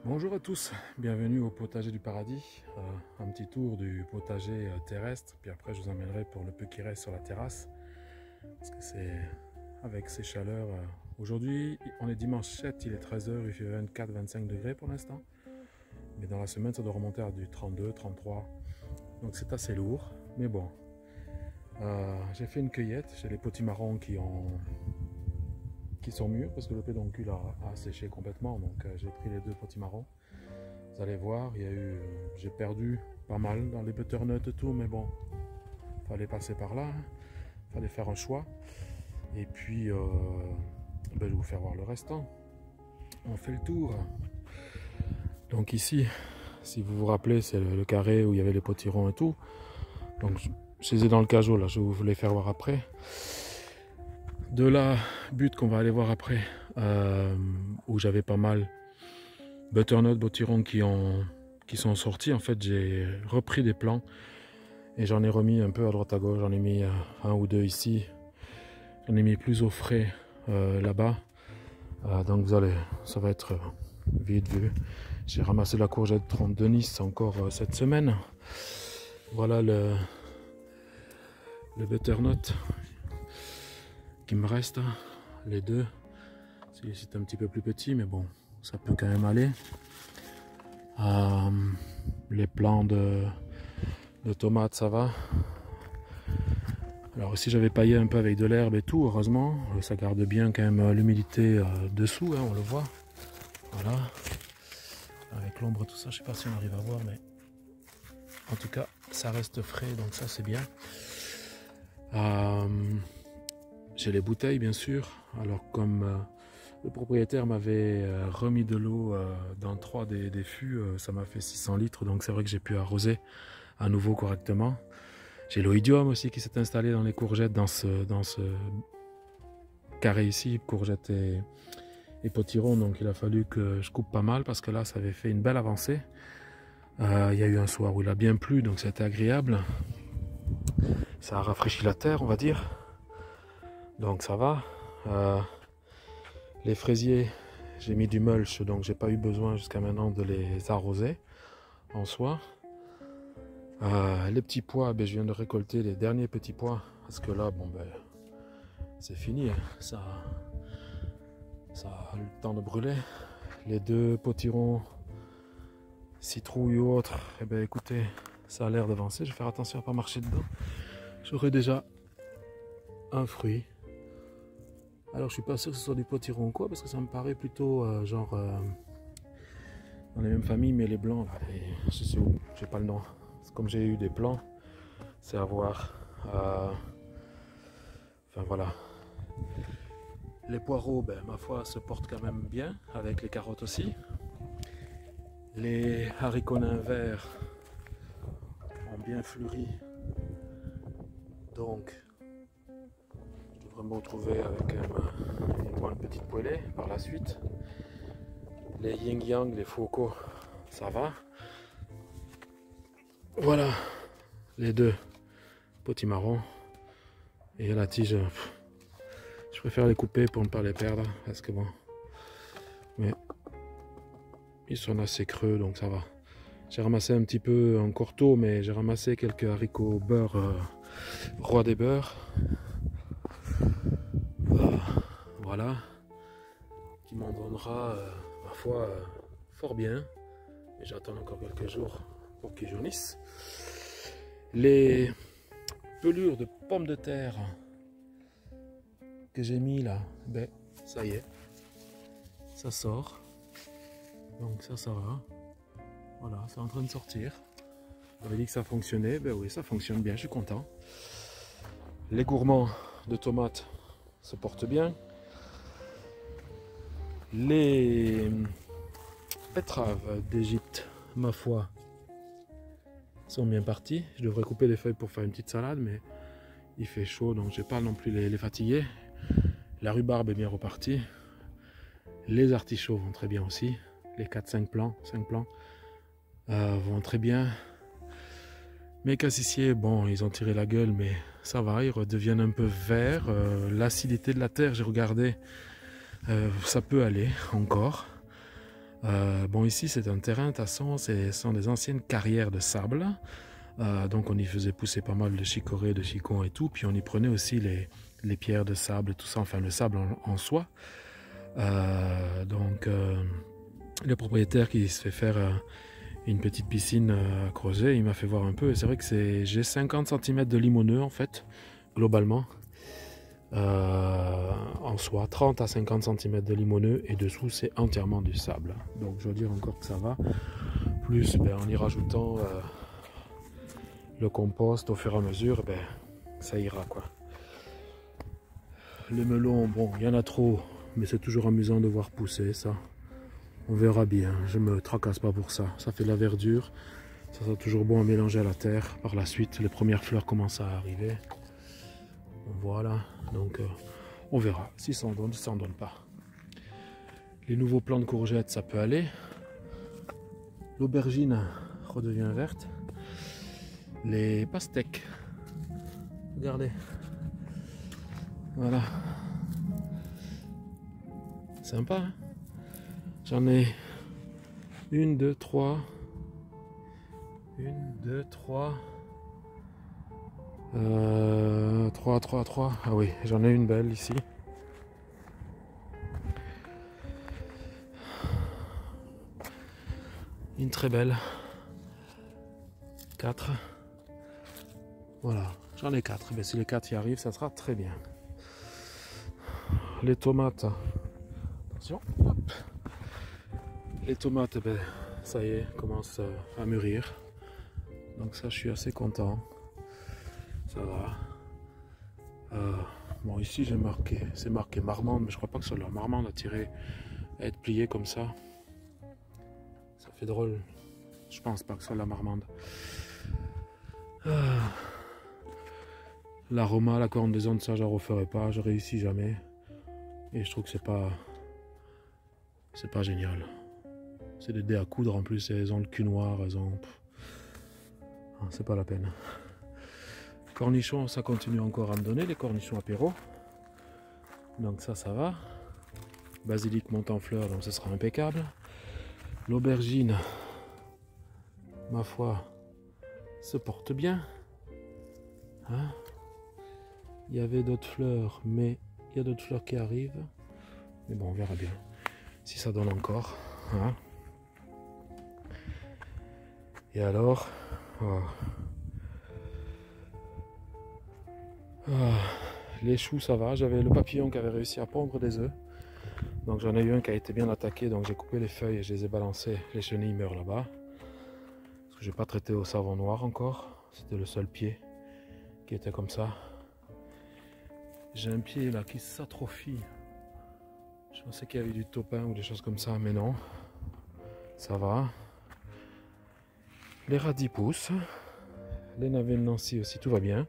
Bonjour à tous, bienvenue au potager du paradis, un petit tour du potager terrestre, puis après je vous emmènerai pour le peu qui reste sur la terrasse, parce que c'est avec ces chaleurs, aujourd'hui on est dimanche 7, il est 13 h, il fait 24-25 degrés pour l'instant, mais dans la semaine ça doit remonter à du 32, 33, donc c'est assez lourd, mais bon, j'ai fait une cueillette, j'ai les potimarrons qui sont mûrs parce que le pédoncule a séché complètement, donc j'ai pris les deux potimarrons. Vous allez voir, j'ai perdu pas mal dans les butternuts et tout, mais bon, fallait passer par là, fallait faire un choix. Et puis, je vais vous faire voir le restant. On fait le tour. Donc ici, si vous vous rappelez, c'est le carré où il y avait les potirons et tout. Donc je les ai dans le cajot là, je vais vous les faire voir après. De la butte qu'on va aller voir après, où j'avais pas mal butternut, potirons qui sont sortis. En fait, j'ai repris des plants et j'en ai remis un peu à droite à gauche. J'en ai mis un ou deux ici. J'en ai mis plus au frais là-bas. Donc ça va être vite vu. J'ai ramassé la courgette 32 Nice encore cette semaine. Voilà le butternut qui me reste, les deux. C'est un petit peu plus petit, mais bon, ça peut quand même aller. Les plants de tomates, ça va. Alors ici j'avais paillé un peu avec de l'herbe et tout, heureusement. Ça garde bien quand même l'humidité dessous, hein, on le voit. Voilà. Avec l'ombre, tout ça, je sais pas si on arrive à voir, mais en tout cas, ça reste frais, donc ça c'est bien. J'ai les bouteilles, bien sûr. Alors comme le propriétaire m'avait remis de l'eau dans 3 des fûts, ça m'a fait 600 litres, donc c'est vrai que j'ai pu arroser à nouveau correctement. J'ai l'oïdium aussi qui s'est installé dans les courgettes, dans ce carré ici, courgettes et potirons, donc il a fallu que je coupe pas mal parce que là ça avait fait une belle avancée. Il y a eu un soir où il a bien plu, donc c'était agréable. Ça a rafraîchi la terre, on va dire. Donc ça va. Les fraisiers, j'ai mis du mulch, donc j'ai pas eu besoin jusqu'à maintenant de les arroser en soi. Les petits pois, je viens de récolter les derniers petits pois parce que là, bon c'est fini, hein. Ça a eu le temps de brûler. Les 2 potirons, citrouille ou autre, écoutez, ça a l'air d'avancer. Je vais faire attention à ne pas marcher dedans. J'aurai déjà un fruit. Alors je suis pas sûr que ce soit du potiron ou quoi, parce que ça me paraît plutôt genre dans les mêmes familles, mais les blancs là, je sais où, j'ai pas le nom. Comme j'ai eu des plants, c'est à voir. Enfin voilà. Les poireaux, ma foi, se portent quand même bien, avec les carottes aussi. Les haricots nains verts ont bien fleuri. Donc, je devrais me retrouver avec une petite poêlée par la suite. Les yin yang, les focaux, ça va. Voilà les 2 potimarrons. Et la tige, je préfère les couper pour ne pas les perdre parce que bon, mais ils sont assez creux, donc ça va. J'ai ramassé un petit peu encore tôt, mais j'ai ramassé quelques haricots beurre, roi des beurs. Voilà, qui m'en donnera ma foi fort bien. Et j'attends encore quelques jours pour qu'ils jaunissent. Les pelures de pommes de terre que j'ai mis là, ça y est, ça sort. Donc ça va. Voilà, c'est en train de sortir. J'avais dit que ça fonctionnait, oui, ça fonctionne bien, je suis content. Les gourmands de tomates se portent bien. Les betteraves d'Égypte, ma foi, sont bien partis. Je devrais couper les feuilles pour faire une petite salade, mais il fait chaud, donc je ne vais pas non plus les fatiguer. La rhubarbe est bien repartie. Les artichauts vont très bien aussi. Les 5 plants vont très bien. Mes cassissiers, bon, ils ont tiré la gueule, mais ça va, ils redeviennent un peu verts. L'acidité de la terre, j'ai regardé, ça peut aller encore. Bon, ici c'est un terrain, de toute façon, ce sont des anciennes carrières de sable. Donc on y faisait pousser pas mal de chicorées, de chicons et tout. Puis on y prenait aussi les pierres de sable et tout ça, enfin le sable en soi. Le propriétaire qui se fait faire une petite piscine à creuser, il m'a fait voir un peu. Et c'est vrai que j'ai 50 cm de limoneux en fait, globalement. En soi, 30 à 50 cm de limoneux et dessous c'est entièrement du sable. Donc je veux dire encore que ça va. Plus en y rajoutant le compost au fur et à mesure, ça ira quoi. Les melons, bon, il y en a trop, mais c'est toujours amusant de voir pousser ça. On verra bien, je me tracasse pas pour ça. Ça fait de la verdure, ça sera toujours bon à mélanger à la terre. Par la suite, les premières fleurs commencent à arriver. Voilà, donc on verra si ça en donne, si ça en donne pas. Les nouveaux plants de courgettes, ça peut aller. L'aubergine redevient verte. Les pastèques, regardez, voilà, sympa hein. J'en ai 1, 2, 3, 3, ah oui, j'en ai une belle ici. Une très belle. 4. Voilà, j'en ai 4. Mais si les 4 y arrivent, ça sera très bien. Les tomates. Attention. Hop. Les tomates, ça y est, commencent à mûrir. Donc ça, je suis assez content. Ça va. Bon, ici, c'est marqué marmande, mais je crois pas que c'est la marmande à tirer, à être pliée comme ça. Ça fait drôle. Je pense pas que ce soit la marmande. L'aroma, la corne des ondes, ça je ne referai pas, je réussis jamais. Et je trouve que c'est pas génial. C'est des dés à coudre en plus, elles ont le cul noir, elles ont... C'est pas la peine. Cornichons, ça continue encore à me donner, les cornichons apéro. Donc ça va. Basilic monte en fleurs, donc ce sera impeccable. L'aubergine, ma foi, se porte bien. Hein? Il y avait d'autres fleurs, mais il y a d'autres fleurs qui arrivent. Mais bon, on verra bien si ça donne encore. Hein? Et alors, les choux, ça va. J'avais le papillon qui avait réussi à pondre des œufs. Donc j'en ai eu un qui a été bien attaqué, donc j'ai coupé les feuilles et je les ai balancées. Les chenilles meurent là-bas. Parce que j'ai pas traité au savon noir encore. C'était le seul pied qui était comme ça. J'ai un pied là qui s'atrophie. Je pensais qu'il y avait du topin ou des choses comme ça, mais non. Ça va. Les radis poussent. Les navets de Nancy aussi, tout va bien.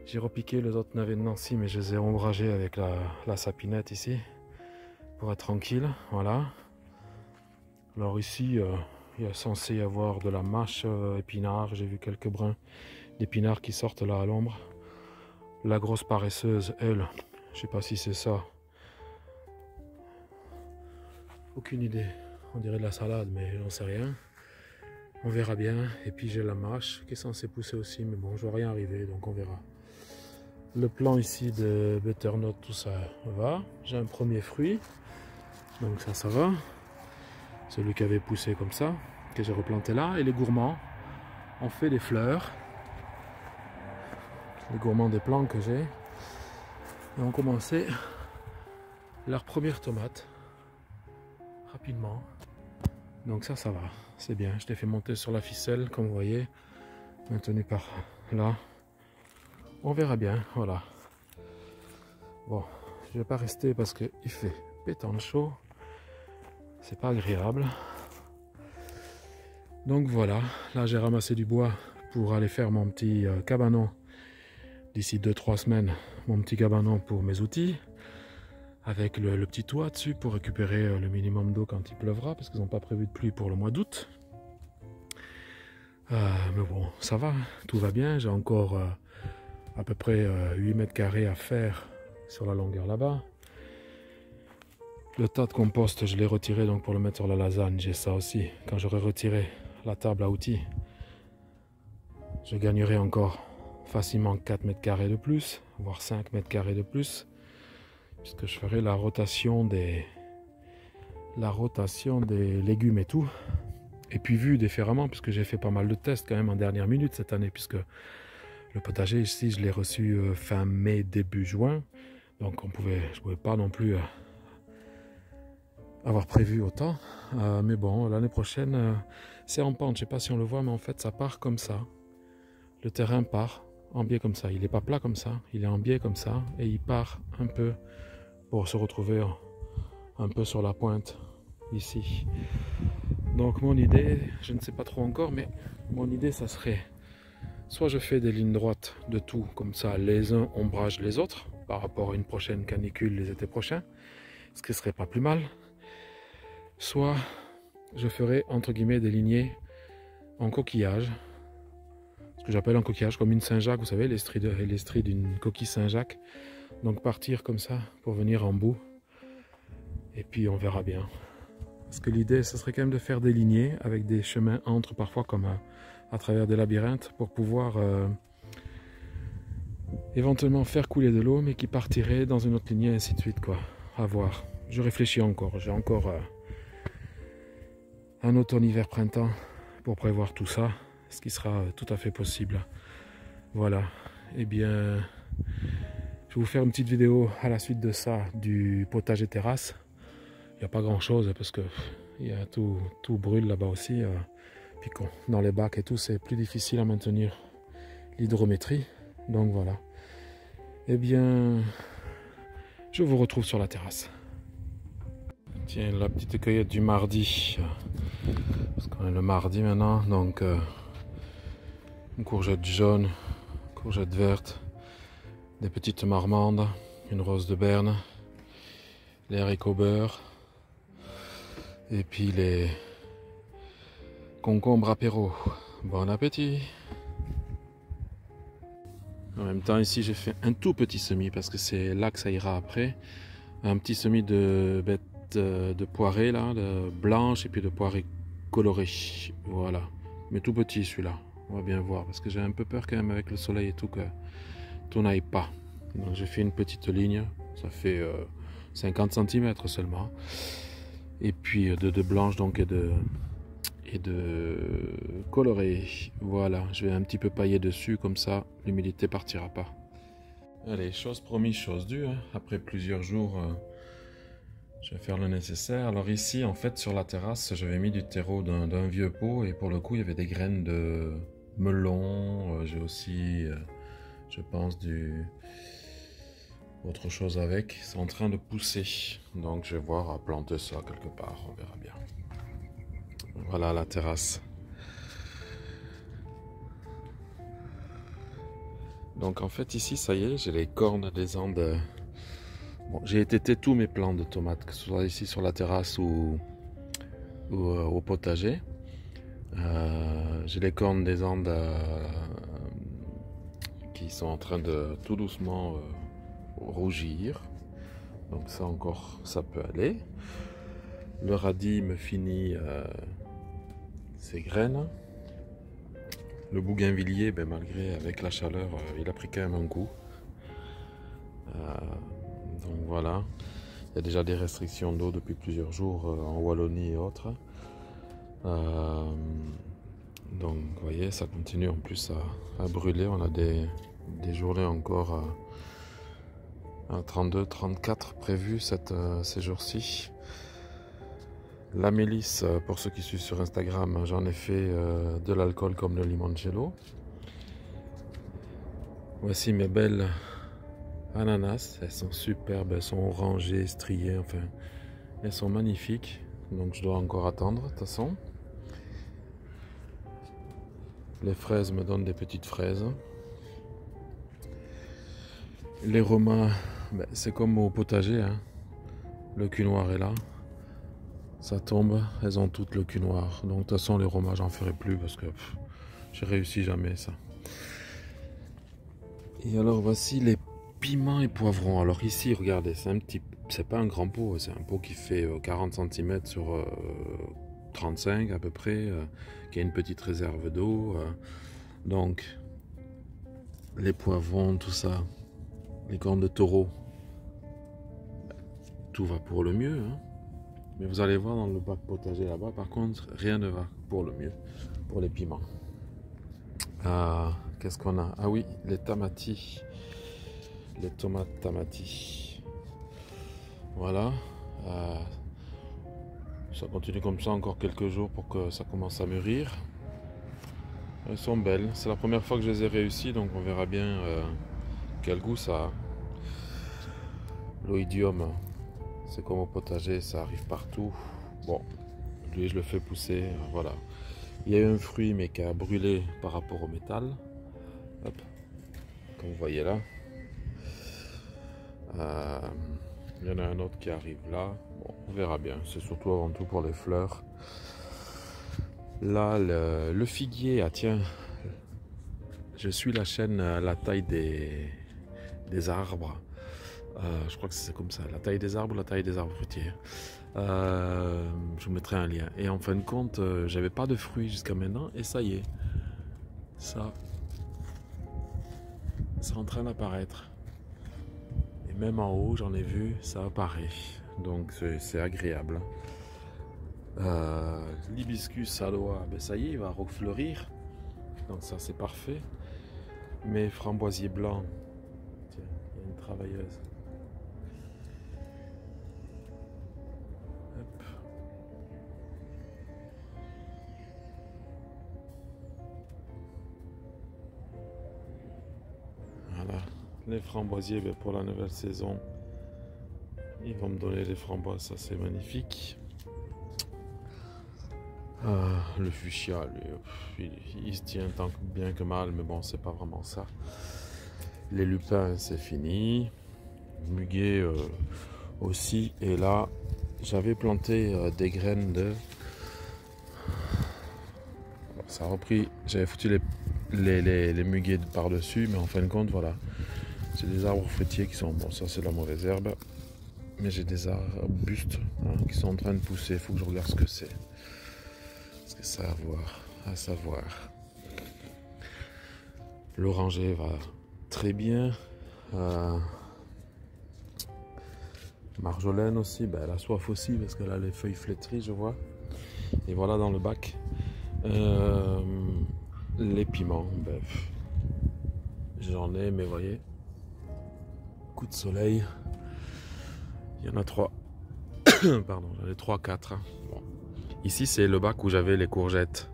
J'ai repiqué les autres navets de Nancy, mais je les ai ombragés avec la sapinette ici. Pour être tranquille, voilà. Alors ici, il y a censé y avoir de la mâche épinard. J'ai vu quelques brins d'épinards qui sortent là à l'ombre. La grosse paresseuse, elle, je sais pas si c'est ça. Aucune idée. On dirait de la salade, mais j'en sais rien. On verra bien. Et puis j'ai la mâche qui est censée pousser aussi, mais bon, je vois rien arriver, donc on verra. Le plan ici de butternut, tout ça va. J'ai un premier fruit, donc ça va. Celui qui avait poussé comme ça, que j'ai replanté là. Et les gourmands ont fait des fleurs. Les gourmands des plants que j'ai. Et ont commencé leur première tomate. Rapidement. Donc ça va. C'est bien. Je l'ai fait monter sur la ficelle, comme vous voyez. Maintenu par là. On verra bien. Voilà. Bon, je vais pas rester parce qu'il fait pétant chaud. C'est pas agréable. Donc voilà. Là, j'ai ramassé du bois pour aller faire mon petit cabanon. D'ici 2-3 semaines, mon petit cabanon pour mes outils. Avec le petit toit dessus pour récupérer le minimum d'eau quand il pleuvra. Parce qu'ils n'ont pas prévu de pluie pour le mois d'août. Mais bon, ça va. Tout va bien. J'ai encore à peu près 8 mètres carrés à faire sur la longueur là-bas. Le tas de compost, je l'ai retiré donc pour le mettre sur la lasagne. J'ai ça aussi. Quand j'aurai retiré la table à outils, je gagnerai encore facilement 4 mètres carrés de plus, voire 5 mètres carrés de plus, puisque je ferai la rotation des légumes et tout. Et puis vu différemment, puisque j'ai fait pas mal de tests quand même en dernière minute cette année, puisque le potager ici, je l'ai reçu fin mai, début juin. Donc je ne pouvais pas non plus avoir prévu autant. Mais bon, l'année prochaine, c'est en pente. Je ne sais pas si on le voit, mais en fait, ça part comme ça. Le terrain part en biais comme ça. Il n'est pas plat comme ça, il est en biais comme ça. Et il part un peu pour se retrouver un peu sur la pointe ici. Donc mon idée, je ne sais pas trop encore, mais mon idée, ça serait soit je fais des lignes droites de tout, comme ça les uns ombragent les autres, par rapport à une prochaine canicule les étés prochains, ce qui serait pas plus mal. Soit je ferai entre guillemets des lignées en coquillage, ce que j'appelle un coquillage comme une Saint-Jacques, vous savez, les stries d'une coquille Saint-Jacques. Donc partir comme ça pour venir en bout, et puis on verra bien. Parce que l'idée, ce serait quand même de faire des lignées avec des chemins entre, parfois comme à travers des labyrinthes, pour pouvoir éventuellement faire couler de l'eau, mais qui partirait dans une autre lignée, ainsi de suite, quoi. À voir. Je réfléchis encore. J'ai encore un automne, hiver, printemps pour prévoir tout ça, ce qui sera tout à fait possible. Voilà. Eh bien, je vais vous faire une petite vidéo à la suite de ça, du potager terrasse. Il n'y a pas grand chose parce que tout brûle là-bas aussi. Puis dans les bacs et tout, c'est plus difficile à maintenir l'hydrométrie. Donc voilà. Eh bien, je vous retrouve sur la terrasse. Tiens, la petite cueillette du mardi. Parce qu'on est le mardi maintenant. Donc, une courgette jaune, courgette verte, des petites marmandes, une rose de Berne, les haricots beurre. Et puis les concombres apéro. Bon appétit! En même temps, ici, j'ai fait un tout petit semis parce que c'est là que ça ira après. Un petit semis de bêtes de poirées, là, de blanches et puis de poirées colorées. Voilà. Mais tout petit celui-là. On va bien voir parce que j'ai un peu peur quand même avec le soleil et tout que tout n'aille pas. Donc j'ai fait une petite ligne. Ça fait 50 cm seulement. Et puis de blanche donc et de coloré. Voilà, je vais un petit peu pailler dessus comme ça l'humidité partira pas. Allez, chose promise, chose due, hein. Après plusieurs jours, je vais faire le nécessaire. Alors ici, en fait, sur la terrasse, j'avais mis du terreau d'un vieux pot et pour le coup, il y avait des graines de melon. J'ai aussi, je pense, autre chose avec. C'est en train de pousser, donc je vais voir à planter ça quelque part, on verra bien. Voilà la terrasse. Donc en fait ici, ça y est, j'ai les cornes des Andes. Bon, j'ai étêté tous mes plants de tomates, que ce soit ici sur la terrasse ou au potager. J'ai les cornes des Andes qui sont en train de tout doucement rougir. Donc ça encore, ça peut aller. Le radis me finit ses graines. Le bougainvillier, ben, malgré avec la chaleur, il a pris quand même un coup. Donc voilà. Il y a déjà des restrictions d'eau depuis plusieurs jours en Wallonie et autres. Donc vous voyez, ça continue en plus à brûler. On a des journées encore à 32, 34 prévues ces jours-ci. La mélisse, pour ceux qui suivent sur Instagram, j'en ai fait de l'alcool comme le limoncello. Voici mes belles ananas, elles sont superbes, elles sont orangées, striées, enfin, elles sont magnifiques. Donc je dois encore attendre, de toute façon. Les fraises me donnent des petites fraises. Les romains, ben, c'est comme au potager, hein. Le cul noir est là. Ça tombe, elles ont toutes le cul noir. Donc de toute façon les romains j'en ferai plus parce que j'ai réussi jamais ça. Et alors voici les piments et poivrons. Alors ici, regardez, c'est pas un grand pot, c'est un pot qui fait 40 cm sur 35 à peu près, qui a une petite réserve d'eau. Donc, les poivrons, tout ça, les cornes de taureau, tout va pour le mieux. Hein. Mais vous allez voir dans le bac potager là-bas, par contre, rien ne va pour le mieux, pour les piments. Qu'est-ce qu'on a? Ah oui, les tamatis. Les tomates tamatis. Voilà. Ça continue comme ça encore quelques jours pour que ça commence à mûrir. Elles sont belles. C'est la première fois que je les ai réussies, donc on verra bien quel goût ça a. L'oïdium, c'est comme au potager, ça arrive partout. Bon, lui je le fais pousser, voilà. Il y a eu un fruit mais qui a brûlé par rapport au métal. Hop, comme vous voyez là. Il y en a un autre qui arrive là. Bon, on verra bien. C'est surtout avant tout pour les fleurs. Là, le figuier. Ah tiens, je suis la chaîne, la taille des arbres. Je crois que c'est comme ça. La taille des arbres ou la taille des arbres fruitiers. Je vous mettrai un lien. Et en fin de compte, j'avais pas de fruits jusqu'à maintenant. Et ça y est. Ça est en train d'apparaître. Et même en haut, j'en ai vu, ça apparaît. Donc c'est agréable. L'hibiscus aloe, ben ça y est, il va refleurir. Donc ça c'est parfait. Mes framboisiers blancs, tiens, il y a une travailleuse. Hop. Voilà, les framboisiers, ben pour la nouvelle saison, ils vont me donner les framboises, ça c'est magnifique. Le fuchsia, lui, il se tient tant bien que mal, mais bon, c'est pas vraiment ça. Les lupins, c'est fini. Muguet aussi. Et là, j'avais planté des graines de... Alors, ça a repris, j'avais foutu les muguets par-dessus, mais en fin de compte, voilà. J'ai des arbres fruitiers qui sont... Bon, ça c'est de la mauvaise herbe. Mais j'ai des arbustes qui sont en train de pousser. Il faut que je regarde ce que c'est. Parce que ça à savoir. L'oranger va très bien. Marjolaine aussi, ben, elle a soif aussi parce qu'elle a les feuilles flétries, je vois. Et voilà dans le bac. Les piments, ben, j'en ai, mais voyez, coup de soleil. Il y en a 3. Pardon, j'en ai 3, 4. Bon. Ici, c'est le bac où j'avais les courgettes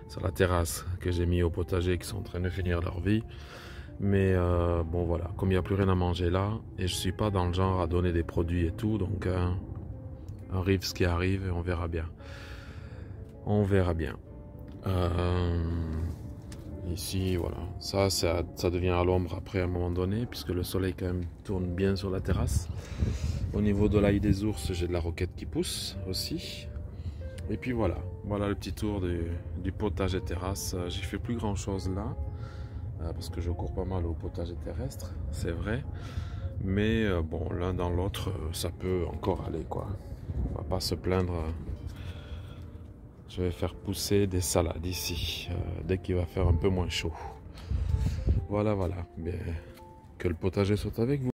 sur la terrasse que j'ai mis au potager qui sont en train de finir leur vie. Mais bon, voilà, comme il n'y a plus rien à manger là, et je suis pas dans le genre à donner des produits et tout, donc arrive ce qui arrive et on verra bien. On verra bien. Ici, voilà, ça devient à l'ombre après à un moment donné, puisque le soleil quand même tourne bien sur la terrasse. Au niveau de l'ail des ours, j'ai de la roquette qui pousse aussi. Et puis voilà, voilà le petit tour du potager terrasse. J'ai fait plus grand chose là, parce que je cours pas mal au potager terrestre, c'est vrai. Mais bon, l'un dans l'autre, ça peut encore aller quoi. On va pas se plaindre. Je vais faire pousser des salades ici, dès qu'il va faire un peu moins chaud. Voilà, voilà. Bien, que le potager soit avec vous.